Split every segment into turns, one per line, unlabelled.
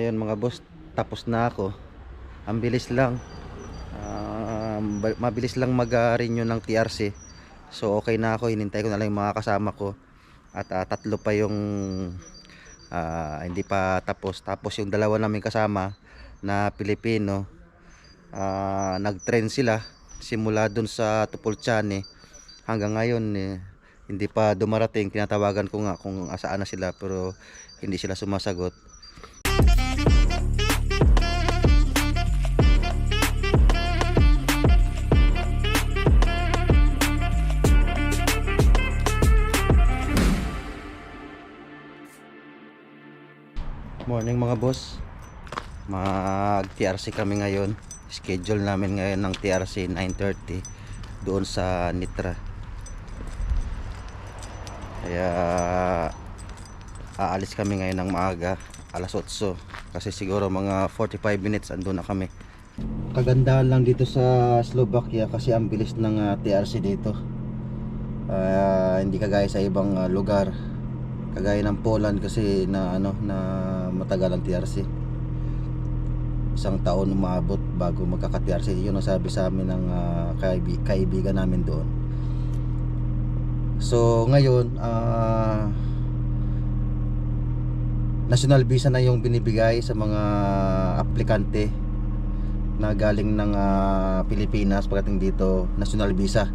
Ayun mga boss, tapos na ako. Ang bilis lang. Mabilis lang mag-renew ng TRC. So okay na ako, hinintay ko na lang yung mga kasama ko. At tatlo pa yung hindi pa tapos. Tapos yung dalawa namin kasama na Pilipino, nag-train sila simula dun sa Tupolchane hanggang ngayon hindi pa dumarating. Tinatawagan ko nga kung asaan na sila pero hindi sila sumasagot. Morning mga boss, mag TRC kami ngayon. Schedule namin ngayon ng TRC 9:30 doon sa Nitra. Kaya aalis kami ngayon ng maaga, alas 8, kasi siguro mga 45 minutes andun na kami. Kagandahan lang dito sa Slovakia kasi ang bilis ng TRC dito. Hindi kagaya sa ibang lugar, kagaya ng Poland kasi na na matagal ang TRC. Isang taon umabot bago magkaka-TRC. Yun ang sabi sa amin ng kaibigan namin doon. So ngayon national visa na yung binibigay sa mga aplikante na galing ng Pilipinas. Pagdating dito, national visa.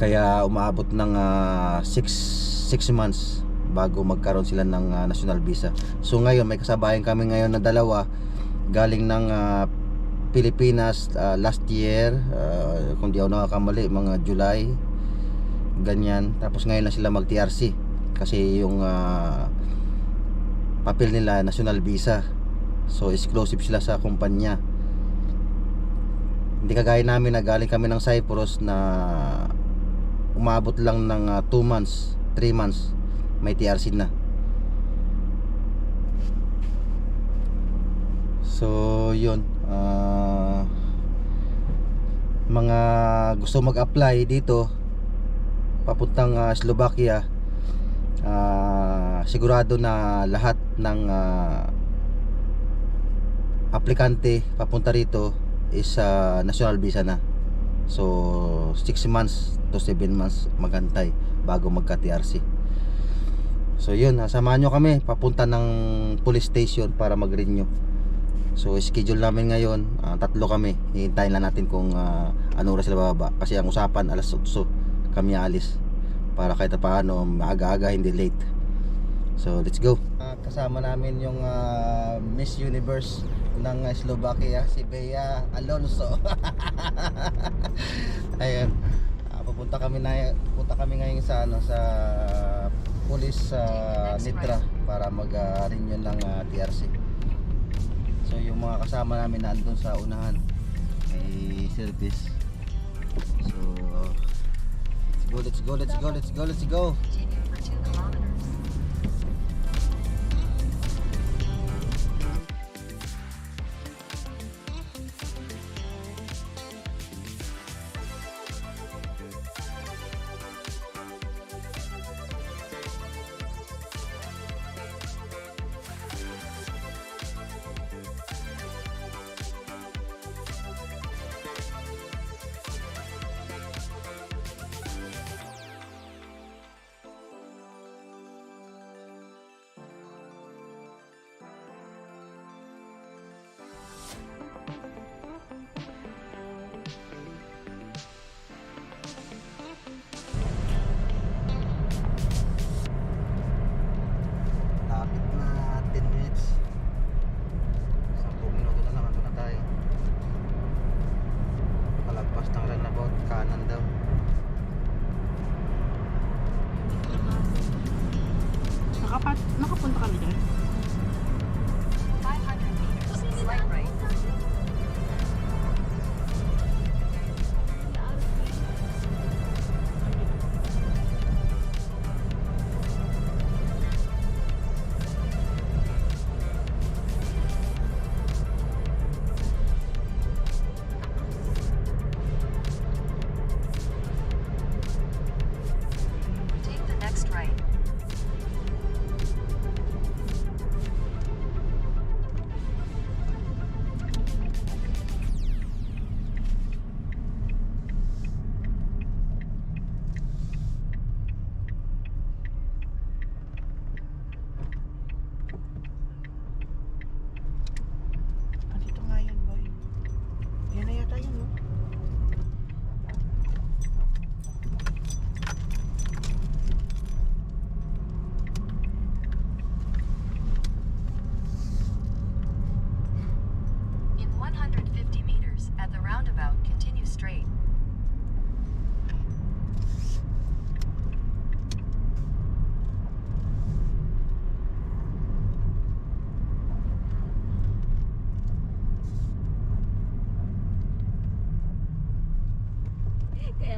Kaya umaabot ng 6 months bago magkaroon sila ng national visa. So ngayon may kasabayan kami ngayon na dalawa galing ng Pilipinas last year, kung di ako nakakamali mga July ganyan. Tapos ngayon na sila mag TRC kasi yung papel nila national visa. So exclusive sila sa kumpanya. Hindi kagaya namin na galing kami ng Cyprus na umabot lang ng 2 months, 3 months may TRC na. So yun, mga gusto mag-apply dito papuntang Slovakia, sigurado na lahat ng aplikante papunta rito is national visa na. So 6 months to 7 months magantay bago magka-TRC. So yun, samahan nyo kami papunta ng police station para mag-renew. So schedule namin ngayon, tatlo kami. Hihintayin lang natin kung ano oras sila bababa. Kasi ang usapan alas 8 kami alis, para kahit paano maaga-aga, hindi late. So let's go. Kasama namin yung Miss Universe ng Slovakia, si Bea Alonso. Ayan, pupunta kami ngayon sa sa police Nitra para mag-renew ng TRC. So yung mga kasama namin nandun sa unahan, may service. So let's go.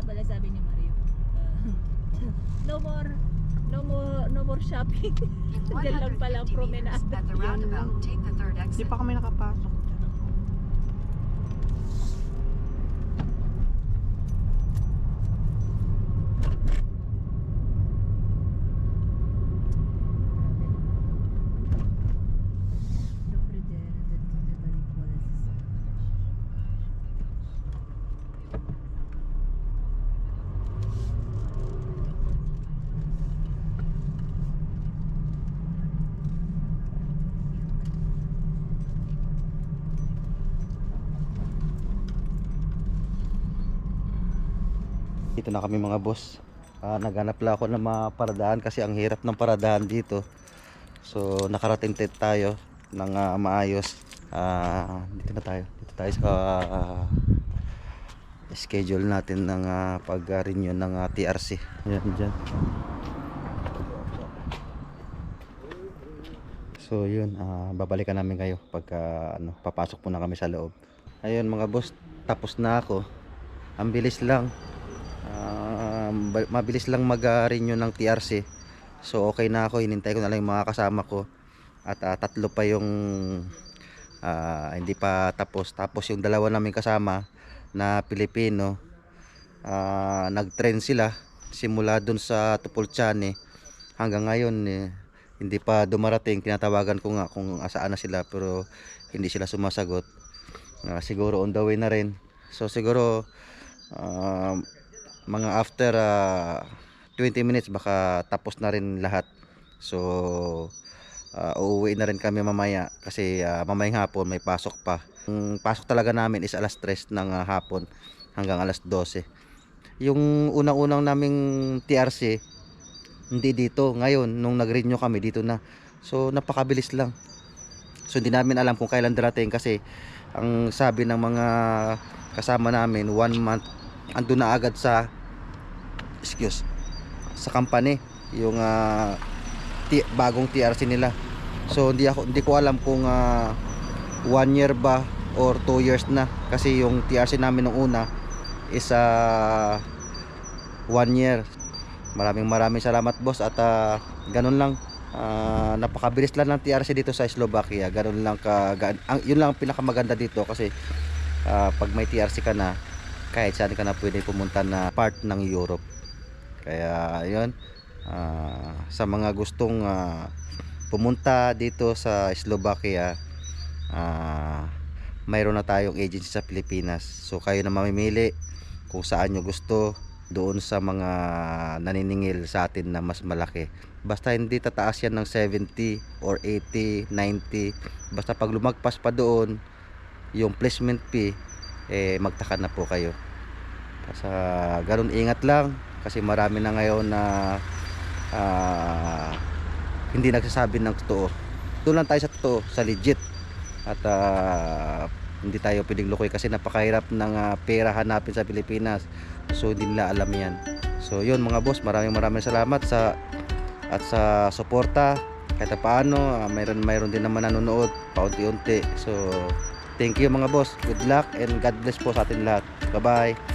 pala sabi ni Mario, no more shopping.
In
Diyan lang pala ang
150 meters
promenade.
at the roundabout, take the third
Hindi
exit.
pa kami nakapasok.
Dito na kami mga boss. Naghanap lang ako ng mga paradahan kasi ang hirap ng paradahan dito. So nakarating tayo ng maayos. Dito na tayo. Dito tayo sa schedule natin ng pag-renew ng TRC. Ayan dyan. So yun, babalikan namin kayo pagka papasok muna kami sa loob. Ayun mga boss, tapos na ako. Ang bilis lang. Mabilis lang mag-renew ng TRC. So okay na ako, hinintay ko na lang yung mga kasama ko. At tatlo pa yung hindi pa tapos. Tapos yung dalawa namin kasama na Pilipino, nag-train sila simula dun sa Tupolchane hanggang ngayon hindi pa dumarating. Tinatawagan ko nga kung asaan na sila pero hindi sila sumasagot. Siguro on the way na rin. So siguro mga after 20 minutes baka tapos na rin lahat. So uuwi na rin kami mamaya kasi mamayang hapon may pasok pa. Ang pasok talaga namin is alas 3 ng hapon hanggang alas 12. Yung unang-unang naming TRC hindi dito. Ngayon nung nag-renew kami dito na. So napakabilis lang. So hindi namin alam kung kailan darating kasi ang sabi ng mga kasama namin 1 month ando na agad sa company yung bagong TRC nila. So hindi ko alam kung 1 year ba or 2 years na kasi yung TRC namin nung una is 1 year. Maraming salamat boss at ganun lang. Napakabilis lang ng TRC dito sa Slovakia. Ganun lang yun lang ang pinakamaganda dito kasi pag may TRC ka na kahit saan ka na pwede pumunta na part ng Europe. Kaya yun, sa mga gustong pumunta dito sa Slovakia, mayroon na tayong agency sa Pilipinas. So kayo na mamimili kung saan nyo gusto doon sa mga naniningil sa atin na mas malaki. Basta hindi tataas yan ng 70 or 80, 90. Basta pag lumagpas pa doon yung placement fee, magtaka na po kayo. Sa ganun ingat lang kasi marami na ngayon na hindi nagsasabi ng totoo. Doon lang tayo sa totoo, sa legit. At hindi tayo pwedeng lukoy kasi napakahirap ng pera hanapin sa Pilipinas. So hindi nila alam yan. So yun mga boss, maraming salamat sa suporta. Kahit paano, mayroon din naman nanonood paunti-unti. So thank you mga boss. Good luck and God bless po sa atin lahat. Bye bye.